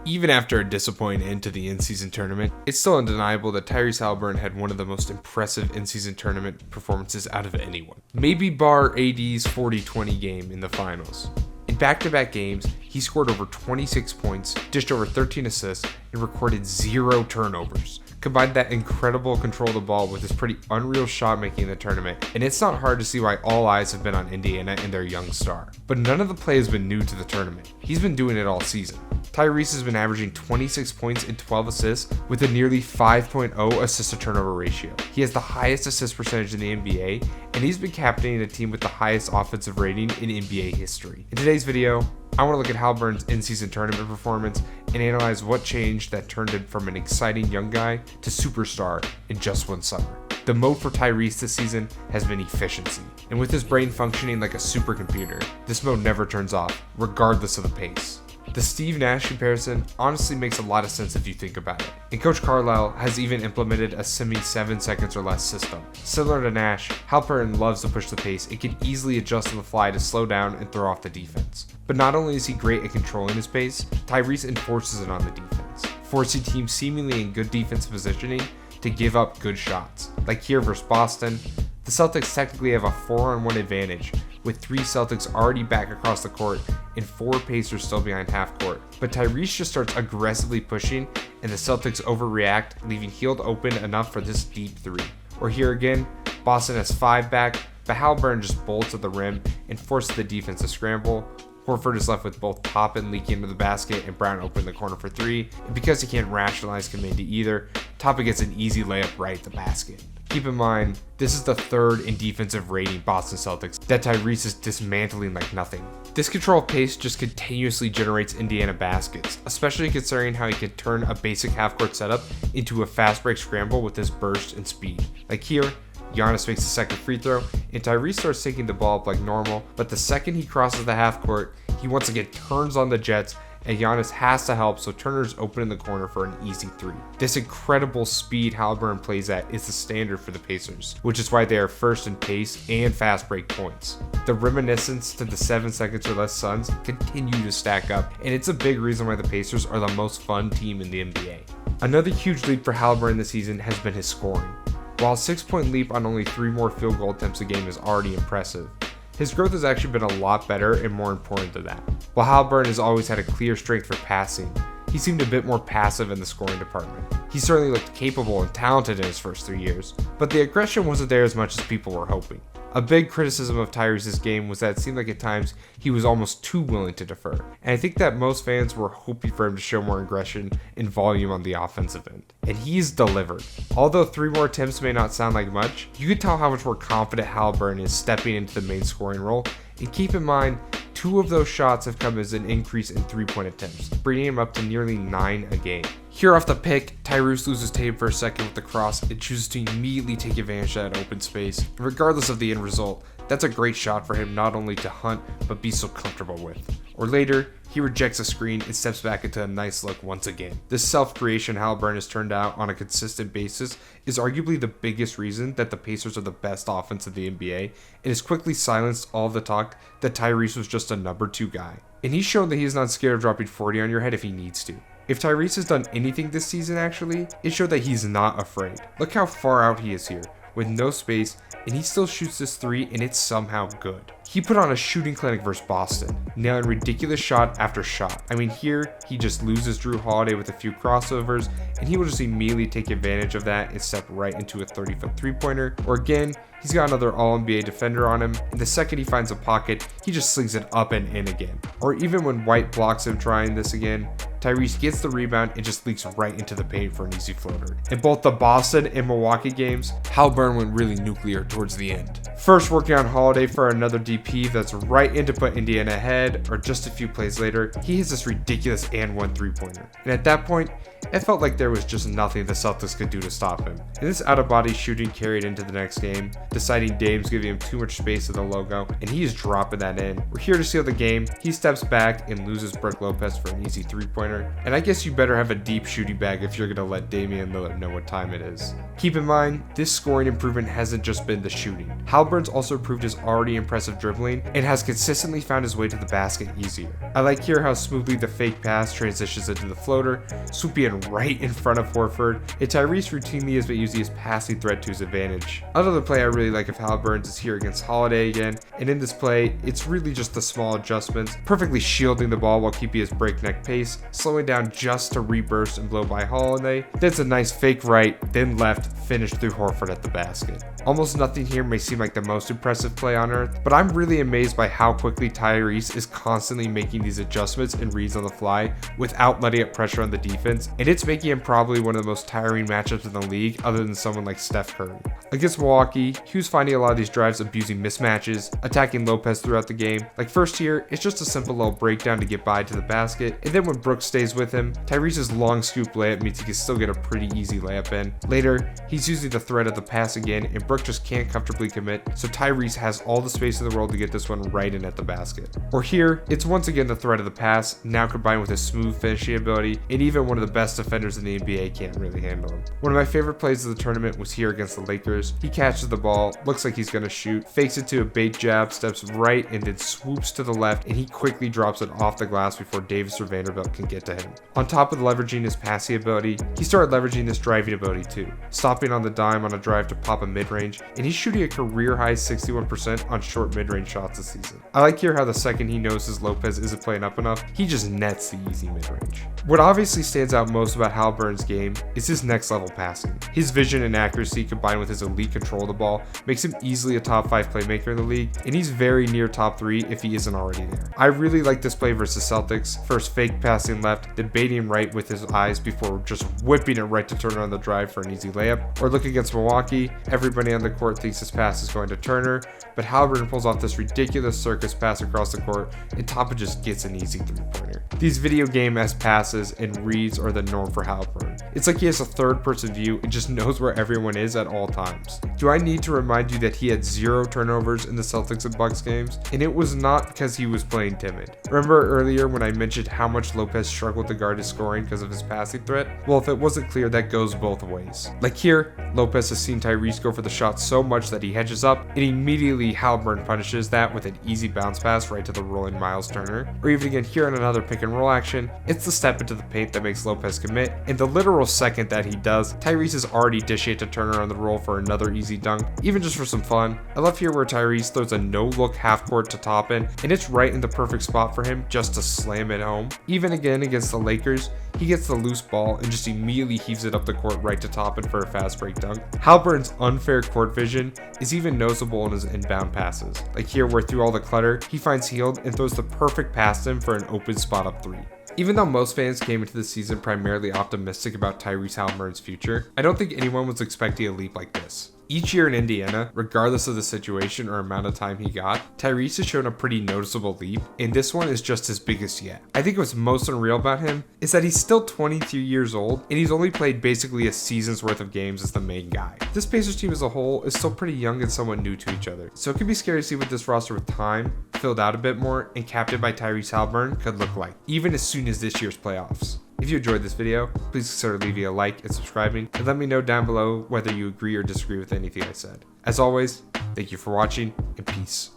Even after a disappointing end to the in-season tournament, it's still undeniable that Tyrese Haliburton had one of the most impressive in-season tournament performances out of anyone. Maybe bar AD's 40-20 game in the finals. In back-to-back games, he scored over 26 points, dished over 13 assists, and recorded 0 turnovers. Combine that incredible control of the ball with his pretty unreal shot making in the tournament, and it's not hard to see why all eyes have been on Indiana and their young star. But none of the play has been new to the tournament. He's been doing it all season. Tyrese has been averaging 26 points and 12 assists with a nearly 5.0 assist-to-turnover ratio. He has the highest assist percentage in the NBA, and he's been captaining a team with the highest offensive rating in NBA history. In today's video, I want to look at Haliburton's in-season tournament performance and analyze what changed that turned him from an exciting young guy to superstar in just one summer. The mode for Tyrese this season has been efficiency, and with his brain functioning like a supercomputer, this mode never turns off, regardless of the pace. The Steve Nash comparison honestly makes a lot of sense if you think about it, and Coach Carlisle has even implemented a semi-7 seconds or less system. Similar to Nash, Haliburton loves to push the pace and can easily adjust on the fly to slow down and throw off the defense. But not only is he great at controlling his pace, Tyrese enforces it on the defense, forcing teams seemingly in good defensive positioning to give up good shots. Like here versus Boston, the Celtics technically have a 4-on-1 advantage, with 3 Celtics already back across the court and 4 Pacers still behind half court. But Tyrese just starts aggressively pushing and the Celtics overreact, leaving Hield open enough for this deep 3. Or here again, Boston has 5 back, but Haliburton just bolts at the rim and forces the defense to scramble. Horford is left with both Toppin leaking into the basket and Brown open the corner for 3, and because he can't rationalize coming to either, Toppin gets an easy layup right at the basket. Keep in mind, this is the 3rd in defensive rating Boston Celtics that Tyrese is dismantling like nothing. This control of pace just continuously generates Indiana baskets, especially considering how he can turn a basic half-court setup into a fast break scramble with his burst and speed. Like here, Giannis makes the second free throw, and Tyrese starts taking the ball up like normal, but the second he crosses the half court, he once again turns on the Jets, and Giannis has to help, so Turner's open in the corner for an easy 3. This incredible speed Haliburton plays at is the standard for the Pacers, which is why they are first in pace and fast break points. The reminiscence to the 7 seconds or less Suns continue to stack up, and it's a big reason why the Pacers are the most fun team in the NBA. Another huge leap for Haliburton this season has been his scoring. While a 6-point leap on only 3 more field goal attempts a game is already impressive, his growth has actually been a lot better and more important than that. While Haliburton has always had a clear strength for passing, he seemed a bit more passive in the scoring department. He certainly looked capable and talented in his first 3 years, but the aggression wasn't there as much as people were hoping. A big criticism of Tyrese's game was that it seemed like at times he was almost too willing to defer, and I think that most fans were hoping for him to show more aggression and volume on the offensive end. And he's delivered. Although 3 more attempts may not sound like much, you can tell how much more confident Haliburton is stepping into the main scoring role, and keep in mind, 2 of those shots have come as an increase in 3-point attempts, bringing him up to nearly 9 a game. Here off the pick, Tyrese loses Tatum for a second with the cross and chooses to immediately take advantage of that open space. And regardless of the end result, that's a great shot for him not only to hunt, but be so comfortable with. Or later, he rejects a screen and steps back into a nice look once again. This self-creation Haliburton has turned out on a consistent basis is arguably the biggest reason that the Pacers are the best offense in the NBA, and has quickly silenced all of the talk that Tyrese was just a number 2 guy. And he's shown that he's not scared of dropping 40 on your head if he needs to. If Tyrese has done anything this season actually, it showed that he's not afraid. Look how far out he is here, with no space, and he still shoots this 3 and it's somehow good. He put on a shooting clinic versus Boston, nailing ridiculous shot after shot. I mean, here, he just loses Drew Holiday with a few crossovers, and he will just immediately take advantage of that and step right into a 30-foot three-pointer. Or again, he's got another All-NBA defender on him, and the second he finds a pocket, he just slings it up and in again. Or even when White blocks him trying this again, Tyrese gets the rebound and just leaks right into the paint for an easy floater. In both the Boston and Milwaukee games, Haliburton went really nuclear towards the end. First working on Holiday for another DP that's right in to put Indiana ahead, or just a few plays later, he hits this ridiculous and 1 3-pointer. And at that point, it felt like there was just nothing the Celtics could do to stop him. And this out-of-body shooting carried into the next game, deciding Dame's giving him too much space to the logo, and he's dropping that in. We're here to seal the game. He steps back and loses Brook Lopez for an easy three-pointer. And I guess you better have a deep shooting bag if you're going to let Damian Lillard know what time it is. Keep in mind, this scoring improvement hasn't just been the shooting. Haliburton's also improved his already impressive dribbling and has consistently found his way to the basket easier. I like here how smoothly the fake pass transitions into the floater, swooping right in front of Horford, and Tyrese routinely has been using his passing threat to his advantage. Another play I really like of Haliburton's is here against Holiday again, and in this play, it's really just the small adjustments, perfectly shielding the ball while keeping his breakneck pace, slowing down just to reburst and blow by Holiday. That's a nice fake right, then left, finish through Horford at the basket. Almost nothing here may seem like the most impressive play on earth, but I'm really amazed by how quickly Tyrese is constantly making these adjustments and reads on the fly without letting up pressure on the defense, and it's making him probably one of the most tiring matchups in the league other than someone like Steph Curry. Against Milwaukee, he was finding a lot of these drives abusing mismatches, attacking Lopez throughout the game. Like first here, it's just a simple little breakdown to get by to the basket, and then when Brooks stays with him, Tyrese's long scoop layup means he can still get a pretty easy layup in. Later, he's using the threat of the pass again, and Brooks just can't comfortably commit, so Tyrese has all the space in the world to get this one right in at the basket. Or here, it's once again the threat of the pass, now combined with his smooth finishing ability, and even one of the best defenders in the NBA can't really handle him. One of my favorite plays of the tournament was here against the Lakers. He catches the ball, looks like he's gonna shoot, fakes it to a bait jab, steps right, and then swoops to the left, and he quickly drops it off the glass before Davis or Vanderbilt can get to him. On top of leveraging his passing ability, he started leveraging this driving ability too, stopping on the dime on a drive to pop a mid-range, and he's shooting a career-high 61% on short mid-range shots this season. I like here how the second he notices Lopez isn't playing up enough, he just nets the easy mid-range. What obviously stands out most about Haliburton's game is his next level passing. His vision and accuracy combined with his elite control of the ball makes him easily a top 5 playmaker in the league, and he's very near top 3 if he isn't already there. I really like this play versus Celtics. First fake passing left, then baiting right with his eyes before just whipping it right to Turner on the drive for an easy layup. Or look against Milwaukee, everybody on the court thinks his pass is going to Turner, but Haliburton pulls off this ridiculous circus pass across the court, and Tapa just gets an easy three-pointer. These video game-esque passes and reads are the norm for Haliburton. It's like he has a third-person view and just knows where everyone is at all times. Do I need to remind you that he had 0 turnovers in the Celtics and Bucks games? And it was not because he was playing timid. Remember earlier when I mentioned how much Lopez struggled to guard his scoring because of his passing threat? Well, if it wasn't clear, that goes both ways. Like here, Lopez has seen Tyrese go for the shot so much that he hedges up, and immediately Haliburton punishes that with an easy bounce pass right to the rolling Miles Turner. Or even again here in another pick and roll action, it's the step into the paint that makes Lopez commit, and the literal second that he does, Tyrese is already dishing it to Turner on the roll for another easy dunk, even just for some fun. I love here where Tyrese throws a no-look half court to Toppin, and it's right in the perfect spot for him just to slam it home. Even again against the Lakers, he gets the loose ball and just immediately heaves it up the court right to Toppin for a fast break dunk. Haliburton's unfair court vision is even noticeable in his inbound passes. Like here where through all the clutter, he finds Hield and throws the perfect pass to him for an open spot up 3. Even though most fans came into the season primarily optimistic about Tyrese Haliburton's future, I don't think anyone was expecting a leap like this. Each year in Indiana, regardless of the situation or amount of time he got, Tyrese has shown a pretty noticeable leap, and this one is just his biggest yet. I think what's most unreal about him is that he's still 22 years old, and he's only played basically a season's worth of games as the main guy. This Pacers team as a whole is still pretty young and somewhat new to each other, so it could be scary to see what this roster with time, filled out a bit more, and captained by Tyrese Haliburton could look like, even as soon as this year's playoffs. If you enjoyed this video, please consider leaving a like and subscribing, and let me know down below whether you agree or disagree with anything I said. As always, thank you for watching, and peace.